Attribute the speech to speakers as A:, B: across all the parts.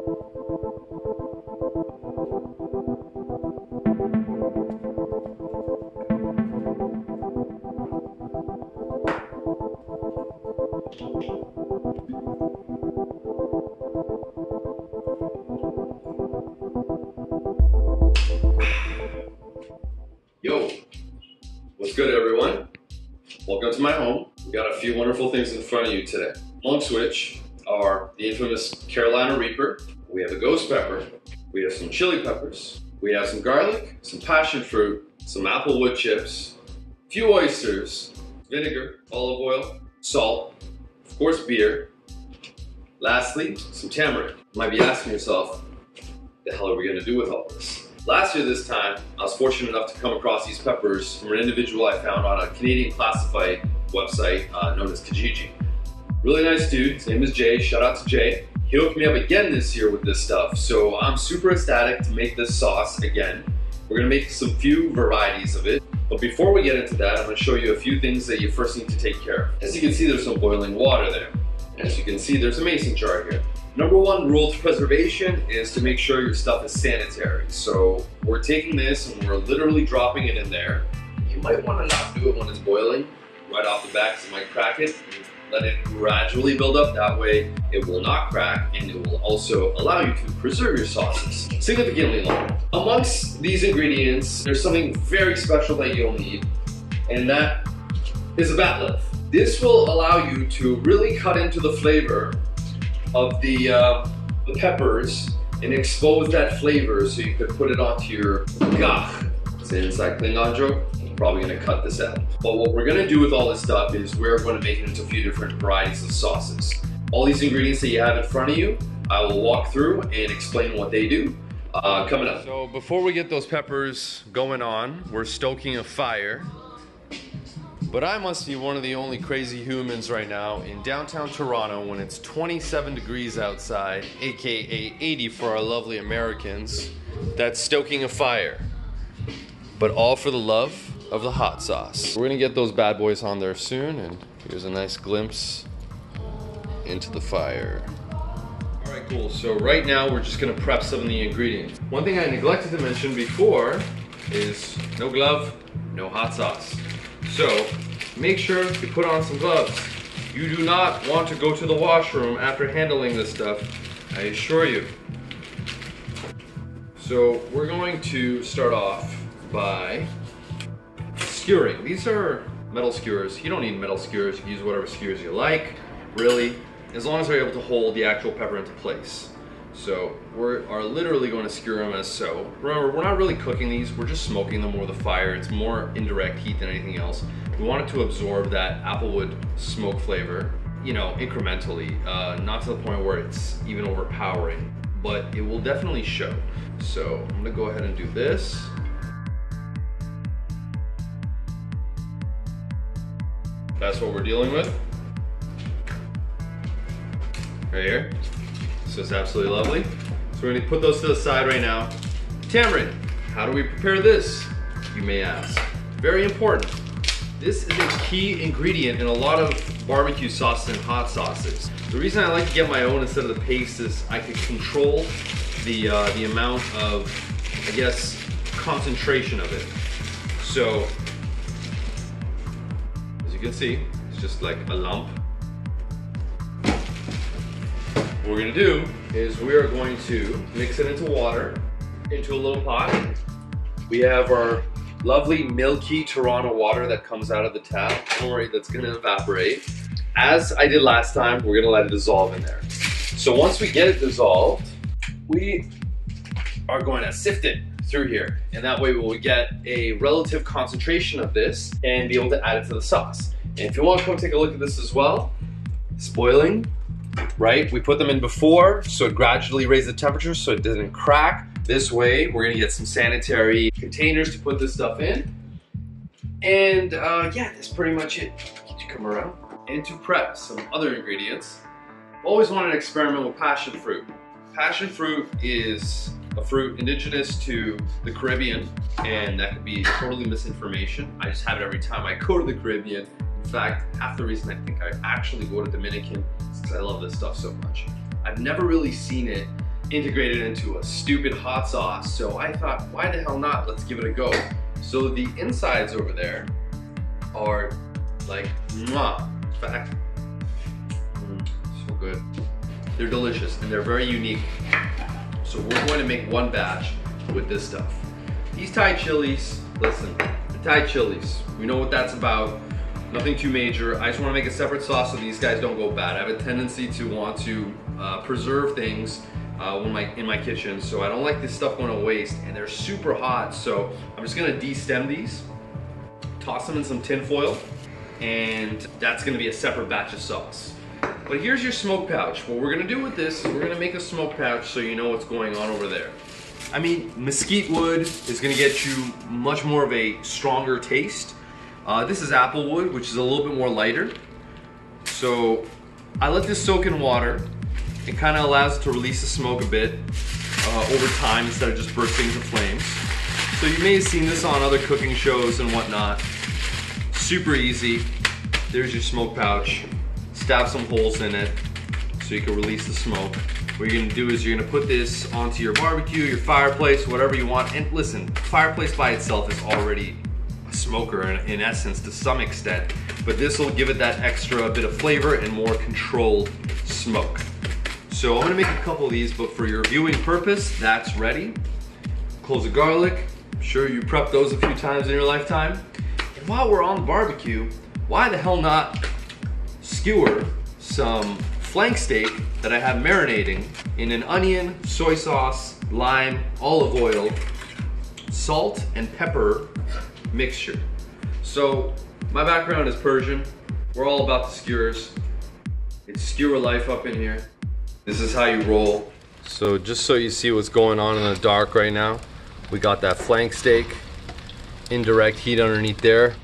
A: Yo, what's good everyone? Welcome to my home. We got a few wonderful things in front of you today. Amongst which are the infamous Carolina Reaper, we have a ghost pepper, we have some chili peppers, we have some garlic, some passion fruit, some apple wood chips, a few oysters, vinegar, olive oil, salt, of course beer, lastly, some tamarind. You might be asking yourself, what the hell are we gonna do with all this? Last year this time, I was fortunate enough to come across these peppers from an individual I found on a Canadian classified website known as Kijiji. Really nice dude, his name is Jay, shout out to Jay. He hooked me up again this year with this stuff, so I'm super ecstatic to make this sauce again. We're gonna make some few varieties of it, but before we get into that, I'm gonna show you a few things that you first need to take care of. As you can see, there's some boiling water there. As you can see, there's a mason jar here. Number one rule to preservation is to make sure your stuff is sanitary. So we're taking this and we're literally dropping it in there. You might want to not do it when it's boiling right off the bat because it might crack it. Let it gradually build up, that way it will not crack and it will also allow you to preserve your sauces significantly longer. Amongst these ingredients, there's something very special that you'll need, and that is a bat leaf. This will allow you to really cut into the flavor of the peppers and expose that flavor so you could put it onto your gach. It's an inside Klingon joke. I'm probably gonna cut this out. But what we're gonna do with all this stuff is we're gonna make it into a few different varieties of sauces. All these ingredients that you have in front of you, I will walk through and explain what they do coming up. So before we get those peppers going on, we're stoking a fire. But I must be one of the only crazy humans right now in downtown Toronto when it's 27 degrees outside, aka 80 for our lovely Americans, that's stoking a fire. But all for the love of the hot sauce. We're gonna get those bad boys on there soon, and here's a nice glimpse into the fire. All right, cool. So right now we're just gonna prep some of the ingredients. One thing I neglected to mention before is no glove, no hot sauce. So make sure you put on some gloves. You do not want to go to the washroom after handling this stuff, I assure you. So we're going to start off by skewering. These are metal skewers. You don't need metal skewers, you can use whatever skewers you like, really, as long as they're able to hold the actual pepper into place. So we are literally going to skewer them as so. Remember, we're not really cooking these, we're just smoking them over the fire. It's more indirect heat than anything else. We want it to absorb that applewood smoke flavor, you know, incrementally, not to the point where it's even overpowering, but it will definitely show. So I'm gonna go ahead and do this. That's what we're dealing with. Right here. This is absolutely lovely. So we're gonna put those to the side right now. Tamarind, how do we prepare this? You may ask. Very important. This is a key ingredient in a lot of barbecue sauces and hot sauces. The reason I like to get my own instead of the paste is I can control the amount of, I guess, concentration of it. So, as you can see, it's just like a lump. What we're gonna do is we are going to mix it into water, into a little pot. We have our lovely milky Toronto water that comes out of the tap. Don't worry, that's gonna evaporate. As I did last time, we're gonna let it dissolve in there. So once we get it dissolved, we are going to sift it through here. And that way we'll get a relative concentration of this and be able to add it to the sauce. And if you want to come take a look at this as well, it's boiling, right? We put them in before, so it gradually raises the temperature so it doesn't crack. This way, we're gonna get some sanitary containers to put this stuff in. And yeah, that's pretty much it. Get you come around. And to prep some other ingredients, always wanted to experiment with passion fruit. Passion fruit is a fruit indigenous to the Caribbean, and that could be totally misinformation. I just have it every time I go to the Caribbean. In fact, half the reason I think I actually go to Dominican is because I love this stuff so much. I've never really seen it integrated into a stupid hot sauce. So I thought, why the hell not? Let's give it a go. So the insides over there are like, mwah. In fact, so good. They're delicious and they're very unique. So we're going to make one batch with this stuff. These Thai chilies, listen, the Thai chilies, we know what that's about. Nothing too major. I just want to make a separate sauce so these guys don't go bad. I have a tendency to want to preserve things in my kitchen, so I don't like this stuff going to waste, and they're super hot, so I'm just gonna de-stem these, toss them in some tin foil, and that's gonna be a separate batch of sauce. But here's your smoke pouch. What we're gonna do with this is we're gonna make a smoke pouch so you know what's going on over there. I mean, mesquite wood is gonna get you much more of a stronger taste. This is apple wood, which is a little bit more lighter. So I let this soak in water. It kind of allows it to release the smoke a bit over time instead of just bursting into flames. So you may have seen this on other cooking shows and whatnot. Super easy. There's your smoke pouch. Stab some holes in it so you can release the smoke. What you're gonna do is you're gonna put this onto your barbecue, your fireplace, whatever you want. And listen, fireplace by itself is already a smoker in essence to some extent, but this will give it that extra bit of flavor and more controlled smoke. So I'm gonna make a couple of these, but for your viewing purpose, that's ready. Cloves of garlic, I'm sure you prepped those a few times in your lifetime. And while we're on the barbecue, why the hell not skewer some flank steak that I have marinating in an onion, soy sauce, lime, olive oil, salt, and pepper mixture. So my background is Persian. We're all about the skewers. It's skewer life up in here. This is how you roll. So just so you see what's going on in the dark right now, we got that flank steak, indirect heat underneath there,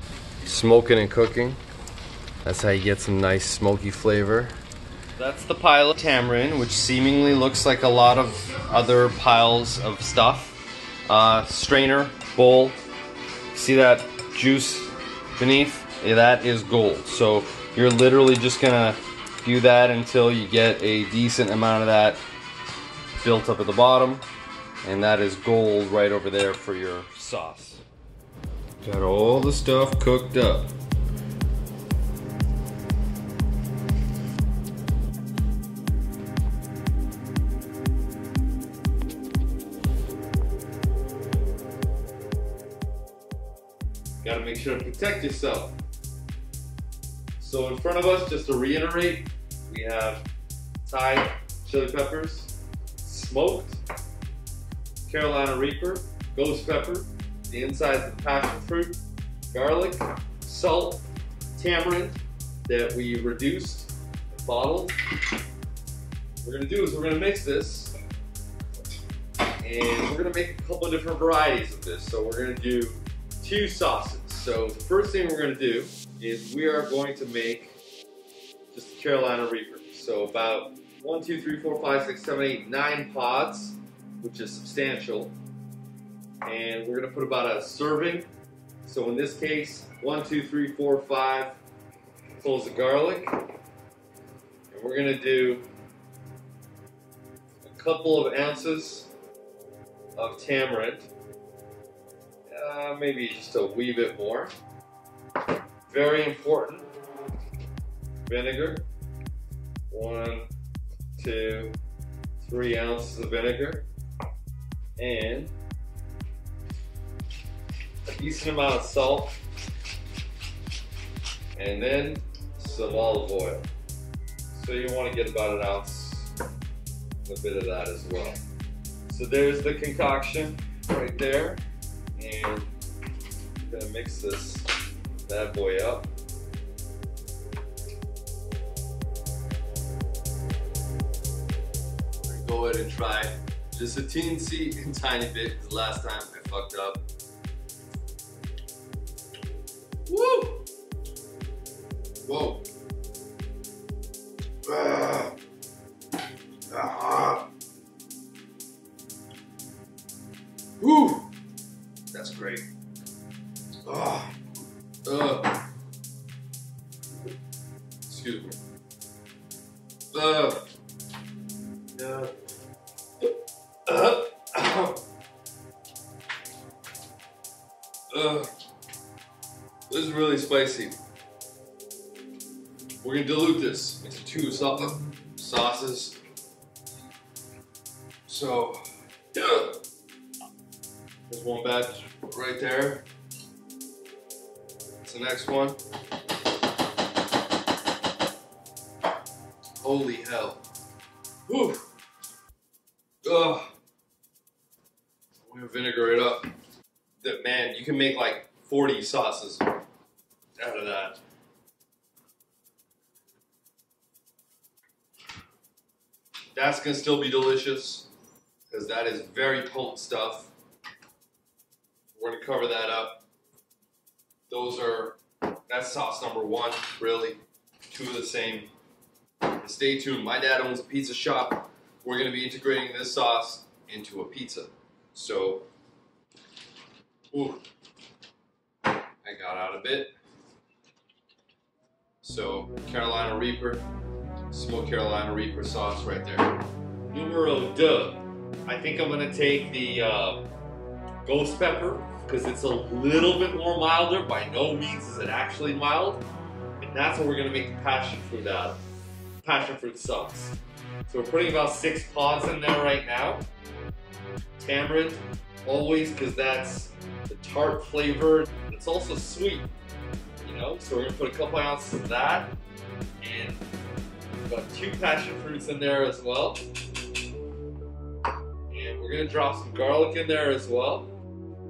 A: smoking and cooking. That's how you get some nice smoky flavor. That's the pile of tamarind, which seemingly looks like a lot of other piles of stuff. Strainer, bowl. See that juice beneath? Yeah, that is gold. So you're literally just gonna do that until you get a decent amount of that built up at the bottom, and that is gold right over there for your sauce. Got all the stuff cooked up. Gotta make sure to protect yourself. So in front of us, just to reiterate, we have Thai chili peppers, smoked, Carolina Reaper, ghost pepper, the insides of the passion fruit, garlic, salt, tamarind that we reduced and bottled. What we're gonna do is we're gonna mix this, and we're gonna make a couple of different varieties of this. So we're gonna do 2 sauces. So the first thing we're gonna do is we are going to make just the Carolina Reaper. So about 1, 2, 3, 4, 5, 6, 7, 8, 9 pods, which is substantial. And we're gonna put about a serving. So in this case, 1, 2, 3, 4, 5 cloves of garlic. And we're gonna do a couple of ounces of tamarind. Maybe just a wee bit more. Very important. Vinegar. 1, 2, 3 ounces of vinegar. And a decent amount of salt. And then some olive oil. So you want to get about 1 ounce, a bit of that as well. So there's the concoction right there. And I'm gonna mix this bad boy up. I'm gonna go ahead and try just a teensy and tiny bit, because last time I fucked up. Woo! Whoa. Woo! That's great. Excuse me. spicy. We're gonna dilute this into 2 sauces. So, there's one batch right there. That's the next one. Holy hell. Whew. Ugh. I'm gonna vinegar it up. Man, you can make like 40 sauces out of that. That's gonna still be delicious because that is very potent stuff. We're gonna cover that up. That's sauce number 1, really. 2 of the same. And stay tuned. My dad owns a pizza shop. We're gonna be integrating this sauce into a pizza. So, ooh, I got out a bit. So, Carolina Reaper, smoked Carolina Reaper sauce right there. Numero 2. I think I'm gonna take the ghost pepper because it's a little bit more milder. By no means is it actually mild. And that's what we're gonna make the passion fruit out of. Passion fruit sauce. So we're putting about 6 pods in there right now. Tamarind, always, because that's the tart flavor. It's also sweet, you know? So we're gonna put a couple ounces of that. And we've got 2 passion fruits in there as well. And we're gonna drop some garlic in there as well.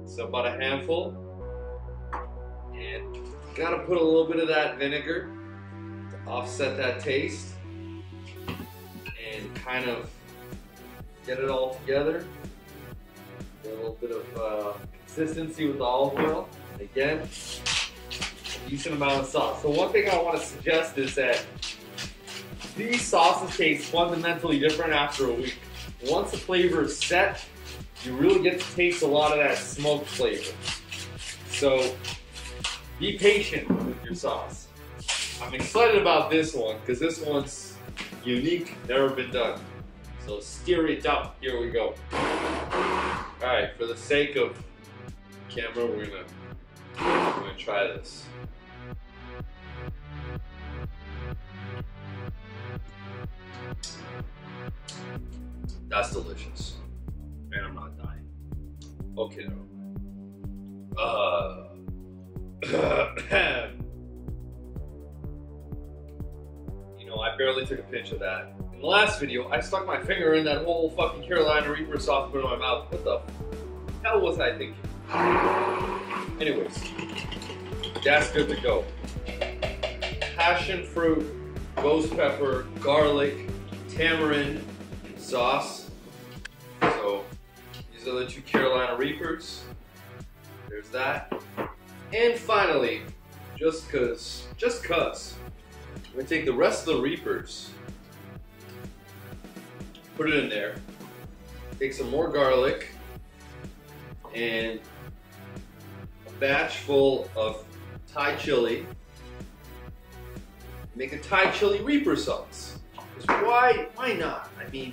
A: So about a handful. And gotta put a little bit of that vinegar to offset that taste. And kind of get it all together. Get a little bit of consistency with the olive oil. And again, a decent amount of sauce. So one thing I want to suggest is that these sauces taste fundamentally different after a week. Once the flavor is set, you really get to taste a lot of that smoked flavor. So be patient with your sauce. I'm excited about this one because this one's unique, never been done. So stir it up. Here we go. All right, for the sake of camera, we're gonna try this. That's delicious. Man, I'm not dying. Okay, no. You know, I barely took a pinch of that. In the last video, I stuck my finger in that whole fucking Carolina Reaper sauce, put it in my mouth. What the hell was I thinking? Anyways, that's good to go. Passion fruit, ghost pepper, garlic, tamarind sauce. So these are the 2 Carolina Reapers. There's that. And finally, just cause, I'm gonna take the rest of the Reapers, put it in there, take some more garlic, and a batch full of Thai chili. Make a Thai chili Reaper sauce. Why not? I mean,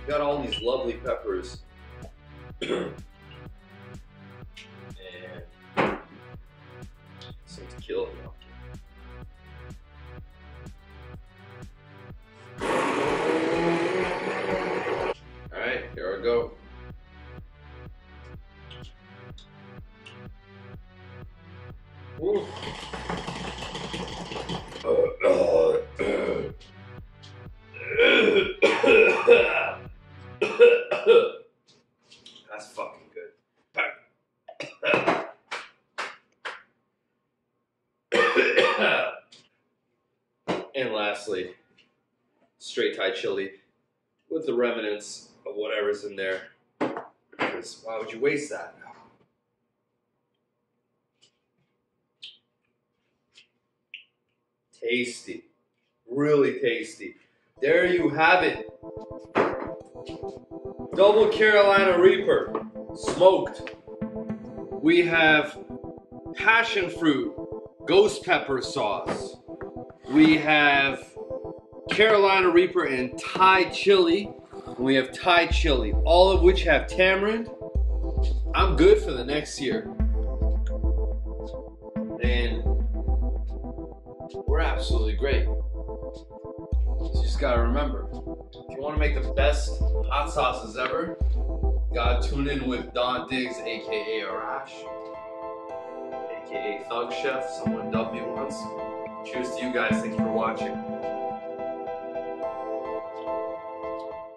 A: you got all these lovely peppers. And some tequila. Alright, here I go. Ooh. That's fucking good. And lastly, straight Thai chili with the remnants of whatever's in there. Because why would you waste that? Tasty. Really tasty. There you have it. Double Carolina Reaper. Smoked. We have passion fruit, ghost pepper sauce. We have Carolina Reaper and Thai chili. And we have Thai chili, all of which have tamarind. I'm good for the next year. and we're absolutely great. You just gotta remember, if you want to make the best hot sauces ever, you gotta tune in with Don Diggs, aka Arash, aka Thug Chef. Someone dubbed me once. Cheers to you guys. Thank you for watching.